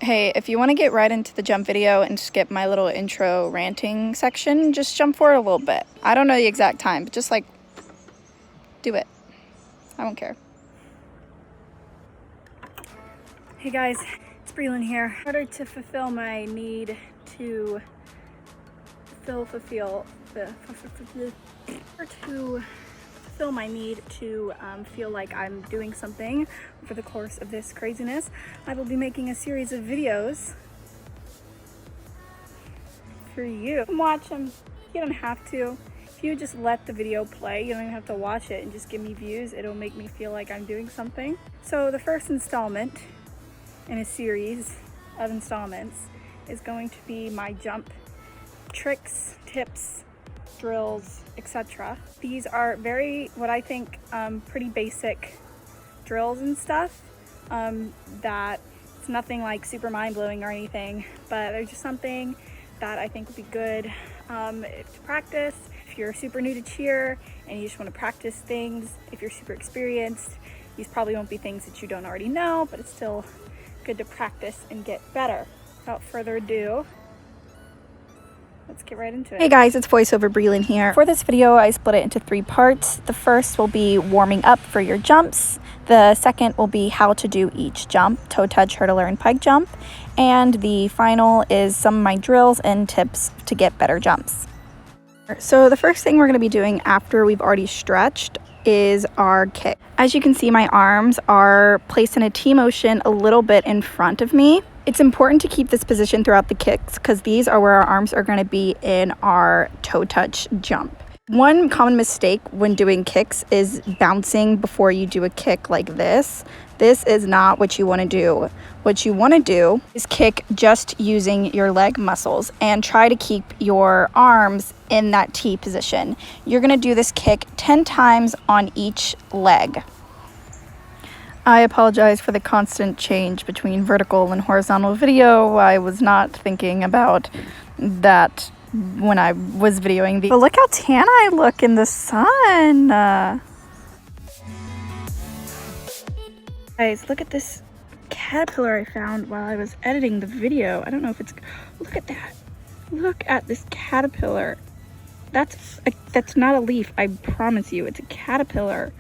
Hey, if you want to get right into the jump video and skip my little intro ranting section, just jump forward a little bit. I don't know the exact time, but just like, do it. I don't care. Hey guys, it's Breland here. In order to fulfill my need to fulfill my need to feel like I'm doing something over the course of this craziness, I will be making a series of videos for you. Watch them. You don't have to. If you just let the video play, you don't even have to watch it and just give me views. It'll make me feel like I'm doing something. So the first installment in a series of installments is going to be my jump tricks, tips, drills, etc. These are what I think, pretty basic drills and stuff that it's nothing like super mind-blowing or anything, but they're just something that I think would be good to practice. If you're super new to cheer and you just want to practice things, if you're super experienced, these probably won't be things that you don't already know, but it's still good to practice and get better. Without further ado, let's get right into it. Hey guys, it's voiceover Breland here. For this video, I split it into 3 parts. The first will be warming up for your jumps. The second will be how to do each jump, toe touch, hurdler, and pike jump. And the final is some of my drills and tips to get better jumps. So the first thing we're going to be doing after we've already stretched is our kick. As you can see, my arms are placed in a T motion a little bit in front of me. It's important to keep this position throughout the kicks because these are where our arms are going to be in our toe touch jump. One common mistake when doing kicks is bouncing before you do a kick like this. This is not what you want to do. What you want to do is kick just using your leg muscles and try to keep your arms in that T position. You're going to do this kick 10 times on each leg. I apologize for the constant change between vertical and horizontal video. I was not thinking about that when I was videoing the... But look how tan I look in the sun. Guys, look at this caterpillar I found while I was editing the video. I don't know if it's... Look at that. Look at this caterpillar. That's not a leaf, I promise you. It's a caterpillar.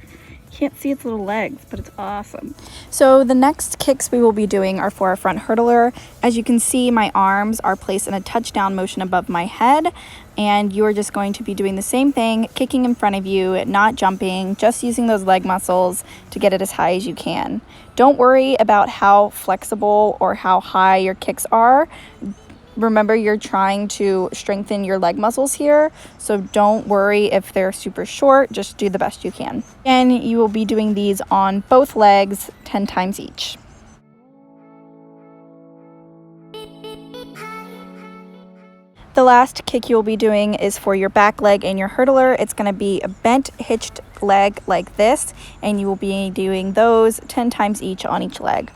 Can't see its little legs, but it's awesome. So the next kicks we will be doing are for our front hurdler. As you can see, my arms are placed in a touchdown motion above my head, and you are just going to be doing the same thing, kicking in front of you, not jumping, just using those leg muscles to get it as high as you can. Don't worry about how flexible or how high your kicks are. Remember, you're trying to strengthen your leg muscles here, so don't worry if they're super short. Just do the best you can. And you will be doing these on both legs 10 times each. The last kick you'll be doing is for your back leg and your hurdler. It's going to be a bent, hitched leg like this, and you will be doing those 10 times each on each leg.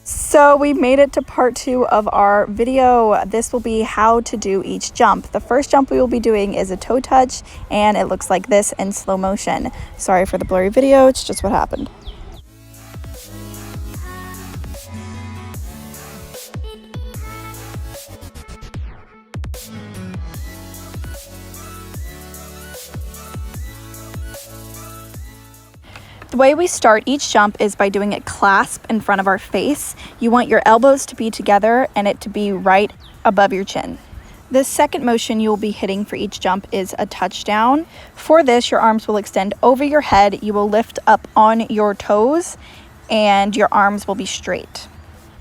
So we made it to part 2 of our video. This will be how to do each jump. The first jump we will be doing is a toe touch, and it looks like this in slow motion. Sorry for the blurry video, it's just what happened. The way we start each jump is by doing a clasp in front of our face. You want your elbows to be together and it to be right above your chin. The second motion you will be hitting for each jump is a touchdown. For this, your arms will extend over your head. You will lift up on your toes and your arms will be straight.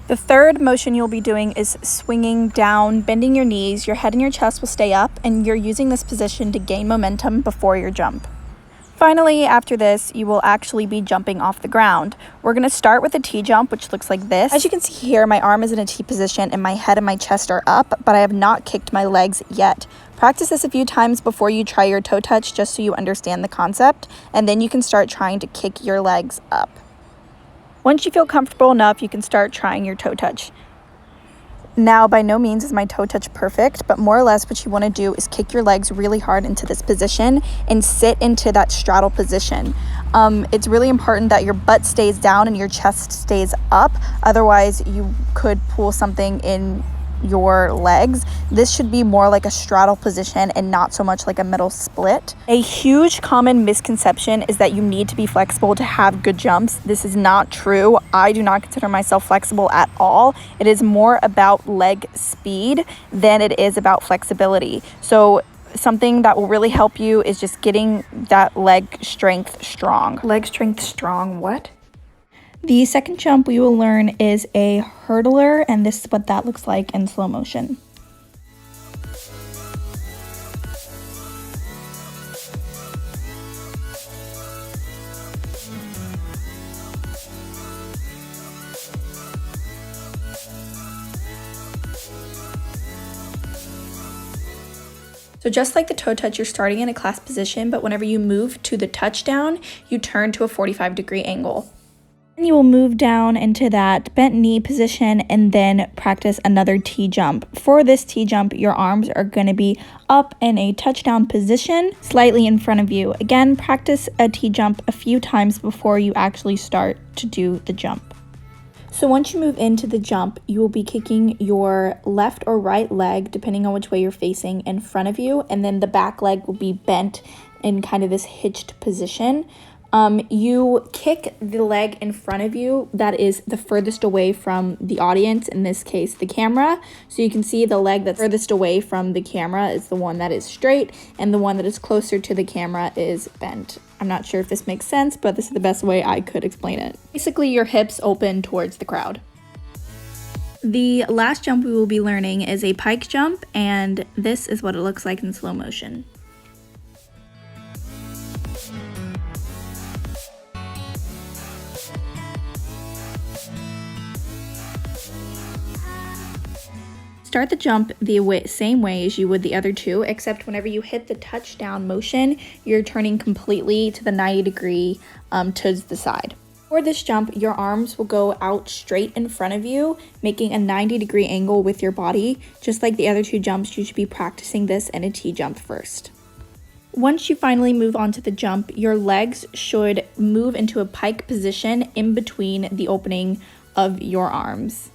The third motion you'll be doing is swinging down, bending your knees. Your head and your chest will stay up, and you're using this position to gain momentum before your jump. Finally, after this, you will actually be jumping off the ground. We're going to start with a T jump, which looks like this. As you can see here, my arm is in a T position and my head and my chest are up, but I have not kicked my legs yet. Practice this a few times before you try your toe touch, just so you understand the concept, and then you can start trying to kick your legs up. Once you feel comfortable enough, you can start trying your toe touch. Now, by no means is my toe touch perfect, but more or less what you want to do is kick your legs really hard into this position and sit into that straddle position. It's really important that your butt stays down and your chest stays up. Otherwise, you could pull something in your legs. This should be more like a straddle position and not so much like a middle split. A huge common misconception is that you need to be flexible to have good jumps. This is not true. I do not consider myself flexible at all. It is more about leg speed than it is about flexibility. So something that will really help you is just getting that leg strength strong. Leg strength strong, what? The second jump we will learn is a hurdler, and this is what that looks like in slow motion. So just like the toe touch, you're starting in a clasped position, but whenever you move to the touchdown, you turn to a 45-degree angle. And you will move down into that bent knee position and then practice another T-jump. For this T-jump, your arms are going to be up in a touchdown position, slightly in front of you. Again, practice a T-jump a few times before you actually start to do the jump. So once you move into the jump, you will be kicking your left or right leg, depending on which way you're facing, in front of you, and then the back leg will be bent in kind of this hitched position. You kick the leg in front of you that is the furthest away from the audience, in this case the camera. So you can see the leg that's furthest away from the camera is the one that is straight, and the one that is closer to the camera is bent. I'm not sure if this makes sense, but this is the best way I could explain it. Basically, your hips open towards the crowd. The last jump we will be learning is a pike jump, and this is what it looks like in slow motion. Start the jump the same way as you would the other two, except whenever you hit the touchdown motion, you're turning completely to the 90-degree towards the side. For this jump, your arms will go out straight in front of you, making a 90-degree angle with your body. Just like the other two jumps, you should be practicing this in a T-jump first. Once you finally move on to the jump, your legs should move into a pike position in between the opening of your arms.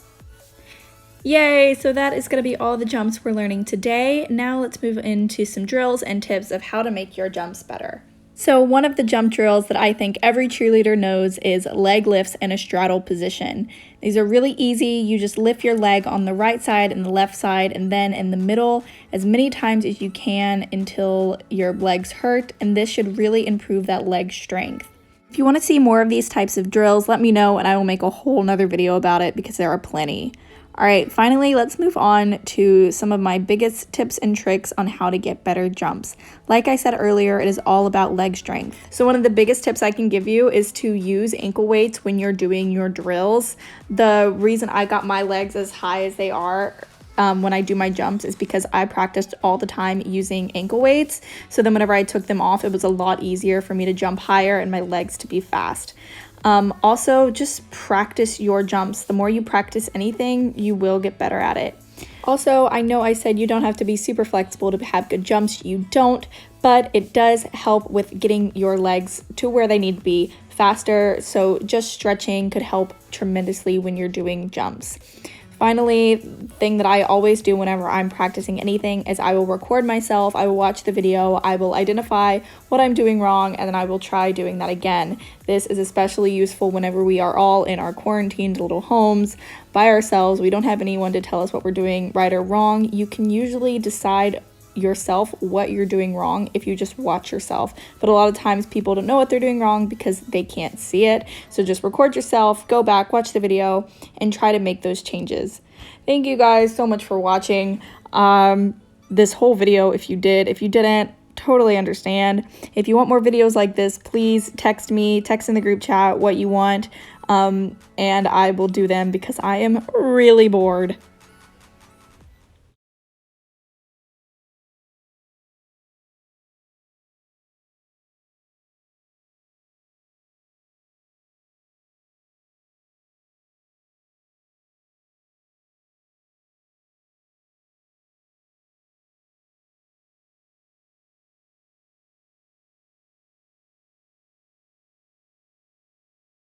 Yay! So that is going to be all the jumps we're learning today. Now let's move into some drills and tips of how to make your jumps better. So one of the jump drills that I think every cheerleader knows is leg lifts in a straddle position. These are really easy. You just lift your leg on the right side and the left side and then in the middle as many times as you can until your legs hurt, and this should really improve that leg strength. If you want to see more of these types of drills, let me know and I will make a whole nother video about it because there are plenty. All right, finally, let's move on to some of my biggest tips and tricks on how to get better jumps. Like I said earlier, it is all about leg strength. So one of the biggest tips I can give you is to use ankle weights when you're doing your drills. The reason I got my legs as high as they are when I do my jumps is because I practiced all the time using ankle weights. So then whenever I took them off, it was a lot easier for me to jump higher and my legs to be fast. Also, just practice your jumps. The more you practice anything, you will get better at it. Also, I know I said you don't have to be super flexible to have good jumps. You don't, but it does help with getting your legs to where they need to be faster. So just stretching could help tremendously when you're doing jumps. Finally, thing that I always do whenever I'm practicing anything is I will record myself, I will watch the video, I will identify what I'm doing wrong, and then I will try doing that again. This is especially useful whenever we are all in our quarantined little homes by ourselves. We don't have anyone to tell us what we're doing right or wrong. You can usually decide yourself what you're doing wrong if you just watch yourself, but a lot of times people don't know what they're doing wrong because they can't see it. So just record yourself, go back, watch the video, and try to make those changes. Thank you guys so much for watching this whole video. If you didn't, totally understand. If you want more videos like this, please text me, text in the group chat what you want, and I will do them because I am really bored.